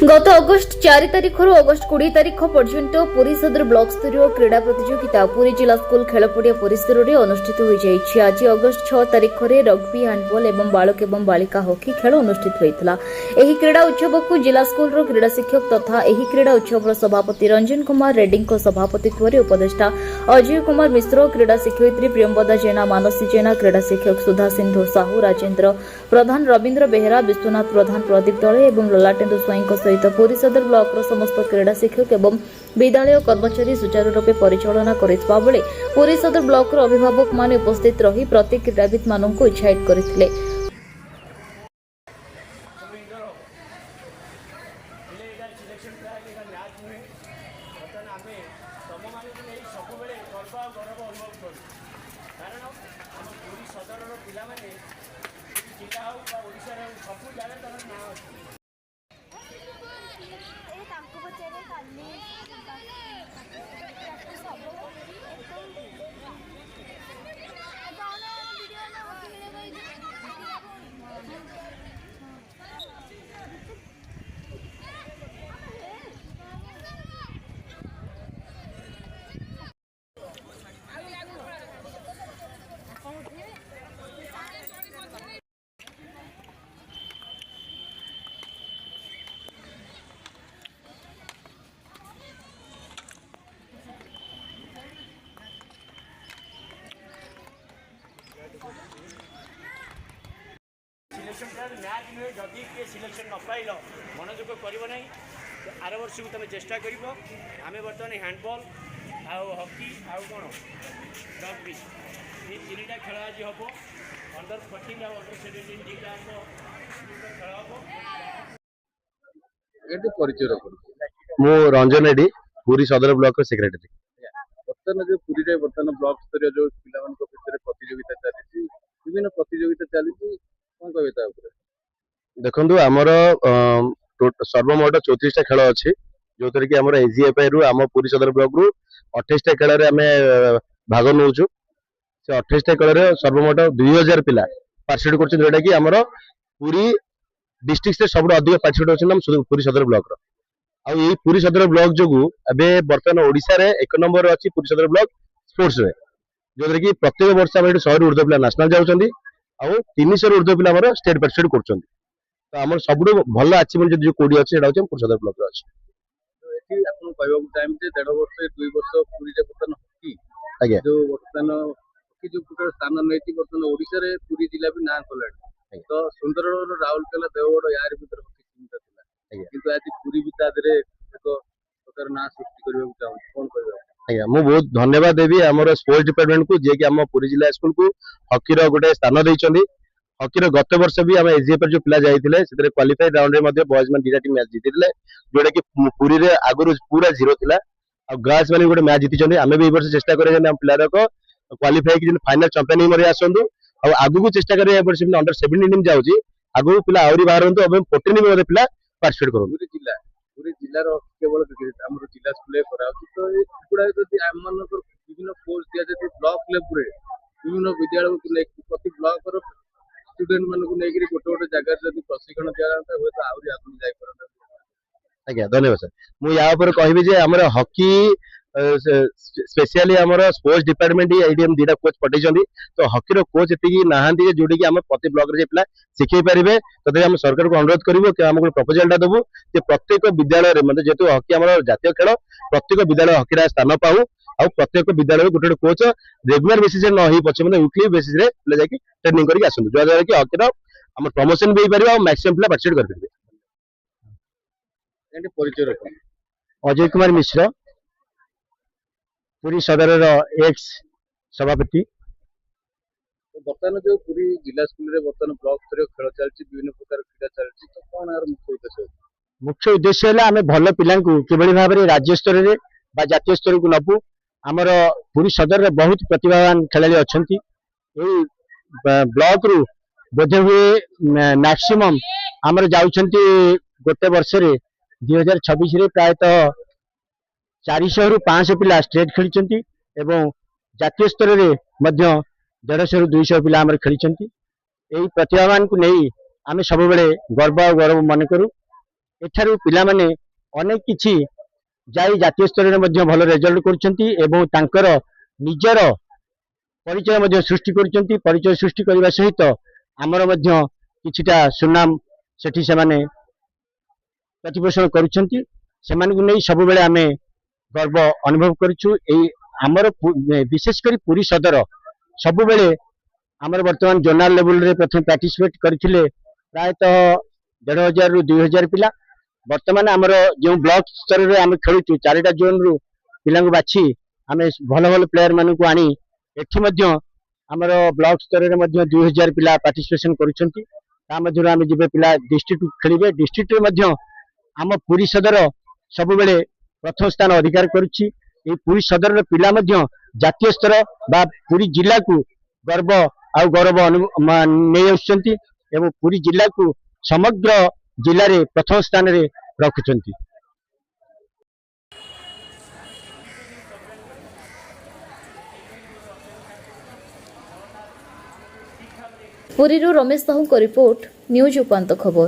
गत अगस्ट 4 तारिख अगस्ट 20 तारिख पर्यंत पुरी सदर ब्लॉक स्तरीय क्रीड़ा प्रतियोगिता पुरी जिला स्कूल खेलपड़िया परिसर में अनुष्ठित हो जाएगी। आज अगस्ट 6 तारिख में रग्बी हैंडबॉल एवं बालक एवं बालिका हॉकी खेल अनुष्ठित होता। यह क्रीड़ा उत्सव को जिला स्कूल क्रीड़ा शिक्षक तथा यह क्रीड़ा उत्सव सभापति रंजन कुमार रेड्डी सभापतित्व में उपदेष्टा अजय कुमार मिश्र, क्रीड़ा शिक्षयित्री प्रियंवदा जेना, मानसी जेना, क्रीड़ा शिक्षक सुधा सिंधु साहू, राजेन्द्र प्रधान, रवीन्द्र बेहेरा, विश्वनाथ प्रधान, प्रदीप दले और ललाटेन्दु स्वाई सहित पुरी सदर ब्लॉक समस्त क्रीड़ा शिक्षक एवं विद्यालय कर्मचारी सुचारू रूपे परिचालना करितबा बेले पुरी सदर ब्लॉक अभिभावक माने उपस्थित रही प्रत्येक क्रीड़ाविद मानक उत्साहित करथिले। मैच में जदि किए सिलेक्शन न पाइल मनोयोग कर आर वर्ष को तुम चेष्टा कर। आम बर्तमान हैंडबॉल आउ हॉकी आउ कौन रग्बी ये तीन खेल आज हम अंडर 14 और अंडर 17 दुईटा खेल हम परिचय मु रंजन रेड्डी पुरी सदर ब्लॉक सेक्रेटरी। बर्तमान जो पुरी बर्तमान ब्लॉक स्तर जो पिला प्रतियोगिता चली विभिन्न प्रतियोगिता चली कौन कह देखो आमर सर्वमोट 34टा खेल अच्छी जो थी आम एजीएफआई रु आम पुरी सदर ब्लॉक रु 28टा खेल आम भाग नौ से 28टा खेल सर्वमोट 2000 पिला पार्टिसिपेट कर जोटा कि आमर पुरी डिस्ट्रिक्ट से सब अधिक पार्टिसिपेट अच्छे पुरी सदर ब्लॉक आई पुरी सदर ब्लॉक जो बर्तमान ओडिशा रे 1 नंबर अच्छी पुरी सदर ब्लॉक स्पोर्ट्स रे जो कि प्रत्येक वर्ष आम 100 ऊर्ध्व पिला नेशनल जाऊँगी आउ 300 ऊर्ध्व पिला स्टेट पार्टिसिपेट कर तो आम सब भल अचिवमेंट जो कौटी अच्छे पुरी सदर ब्लॉक अच्छे। चाहिए 1.5 वर्ष 2 वर्ष पुरी बर्तमान हॉकी आज्ञा जो बर्तमान हॉकी जो स्थान नहीं बर्तमान ओडिशा रे पुरी जिला भी ना कला तो सुंदरगढ़ राउरकेला देवगढ़ यार भर हॉकी सीमित था किंतु आज पुरी भी एक प्रकार ना सृष्टि करने कौन कह आज्ञा मु बहुत धन्यवाद देवी आमर स्पोर्ट्स डिपार्टमेंट को जे कि आम पुरी जिला स्कूल को हॉकी गोटे स्थान देइछंदी। हॉकी गत वर्ष भी आम एजीएफ जो पिला जाइए से क्वालिफाइड राउंड में बॉयज मैंने 2टा टीम मैच जीति जोटा कि पुरी रे आगुरी पूरा 0 थिला आ गर्ल्स मैंने गोटे मैच जीति आम भी वर्ष चेष्टा करें पिलार क्वालिफाई कि फाइनल चैंपियन में आसतु आगु को चेष्टा करें अंडर 17 टीम जाऊँगी आगु पिला आहरी बाहर 14 में पिला पार्टिसिपेट करूँ। पुरी जिलार केवल आम जिला स्कूल तो युवा आम विभिन्न कोर्स दि जाए ब्लॉक लेवल विभिन्न विद्यालय प्रति ब्लॉक स्टूडेंट मानक नहीं गोटे गोटे जगह प्रशिक्षण दिया हुए तो आहरी आगे जापर। आज्ञा धन्यवाद सर मु या कहबी जे हमर हॉकी स्पेशली हमर स्पोर्ट्स डिपार्टमेंट ये 2टा कोच पठे तो हॉकी रो कोच एति नहांती जोड़ी कि हम प्रति ब्लॉक रे पिला शिखै पारिबे तथे हम सरकार को अनुरोध करिवो कि हम प्रपोजल दबु कि प्रत्येक विद्यालय रे मतलब जेतु हॉकी हमर जातीय खेल प्रत्येक विद्यालय हॉकी रा स्थान पाऊ आ प्रत्येक विद्यालय गोटे कोच रेगुलर बेसिस रे न होई पछे मतलब वीकली बेसिस रे ले जाकी ट्रेनिंग करके आसंतु जो द्वारा कि हॉकी रो हम प्रमोशन भी पारिबो आ मैक्सिमम पिला पार्टिसिपेट कर पारिबे। परिचय अजय कुमार मिश्र पुरी सदर एक्स सभापति। बर्तमान जो पुरी जिला स्कूल रे बर्तमान ब्लॉक स्तर खेल चलती विभिन्न प्रकार क्रीड़ा चलती तो कौन यार मुख्य उद्देश्य है आम भल पिला किभली भाव में राज्य स्तर में जातीय स्तर को नबू आमर पुरी सदर रे बहुत प्रतिभावान खेलाड़ी अच्छा ब्लॉक रु बोधे हुए मैक्सिमम आमर जाउछंती गोटे वर्ष रे 2026 रे प्रायतः 400 रु 500 पिला स्टेट खेली एवं जातीय स्तर में 150 रु 200 पिला आमर खेली प्रतिभावान को नहीं आम सब गर्व और गौरव मन करूँ। ଏଠାରୁ ପିଲାମାନେ ଅନେକ କିଛି ଯାଇ ଜାତୀୟ ସ୍ତରରେ ମଧ୍ୟ ଭଲ ରେଜଲ୍ଟ କରୁଛନ୍ତି ଏବଂ ତାଙ୍କର ନିଜର ପରିଚୟ ମଧ୍ୟ ସୃଷ୍ଟି କରୁଛନ୍ତି। ପରିଚୟ ସୃଷ୍ଟି କରିବା ସହିତ ଆମର ମଧ୍ୟ କିଛିଟା ସୁନାମ ସେଠି ସେମାନେ ପ୍ରତିପୋଷଣ କରୁଛନ୍ତି। ସେମାନଙ୍କୁ ନେଇ ସବୁବେଳେ ଆମେ ଗର୍ବ ଅନୁଭବ କରୁଛୁ। ଏଇ ଆମର ବିଶେଷ କରି ପୁରୀ ସଦର ସବୁବେଳେ ଆମର ବର୍ତ୍ତମାନ ଜୋନାଲ ଲେବୁଲରେ ପ୍ରଥମେ ପାର୍ଟିସିପେଟ କରିଥିଲେ ପ୍ରାୟତଃ 1500 ରୁ 2000 ପିଲା। ବର୍ତ୍ତମାନ ଆମର ଯେଉଁ ବ୍ଲକ ସ୍ତରରେ ଆମେ ଖେଳୁଛୁ 4ଟା ଜୋନରୁ ପିଲାଙ୍କୁ ବାଛି ଆମେ ଭଲ ଭଲ ପ୍ଲେୟାର ମାନଙ୍କୁ ଆଣି ଏଠି ମଧ୍ୟ ଆମର ବ୍ଲକ ସ୍ତରରେ ମଧ୍ୟ 2000 ପିଲା ପାର୍ଟିସିପେସନ କରୁଛନ୍ତି। ତା ମଧ୍ୟରୁ ଆମେ ଯିବେ ପିଲା ଡିଷ୍ଟ୍ରିକ୍ଟ ଖେଳିବେ। ଡିଷ୍ଟ୍ରିକ୍ଟରେ ମଧ୍ୟ ଆମ ପୁରୀ ସଦର ସବୁବେଳେ ପ୍ରଥମ ସ୍ଥାନ ଅଧିକାର କରୁଛି। এই ପୁରୀ ସଦରର ପିଲା ମଧ୍ୟ ଜାତୀୟ ସ୍ତର ବା ପୁରୀ ଜିଲ୍ଲାକୁ ଗର୍ବ ଆଉ ଗୌରବ ନେଇ ଆସୁଛନ୍ତି ଏବଂ ପୁରୀ ଜିଲ୍ଲାକୁ ସମଗ୍ର ଜିଲ୍ଲାରେ ପ୍ରଥମ ସ୍ଥାନରେ ରଖୁଛନ୍ତି। ପୁରୀରୁ ରମେଶ ସାହୁଙ୍କ ରିପୋର୍ଟ, ନ୍ୟୁଜ୍ ଉପାନ୍ତ ଖବର।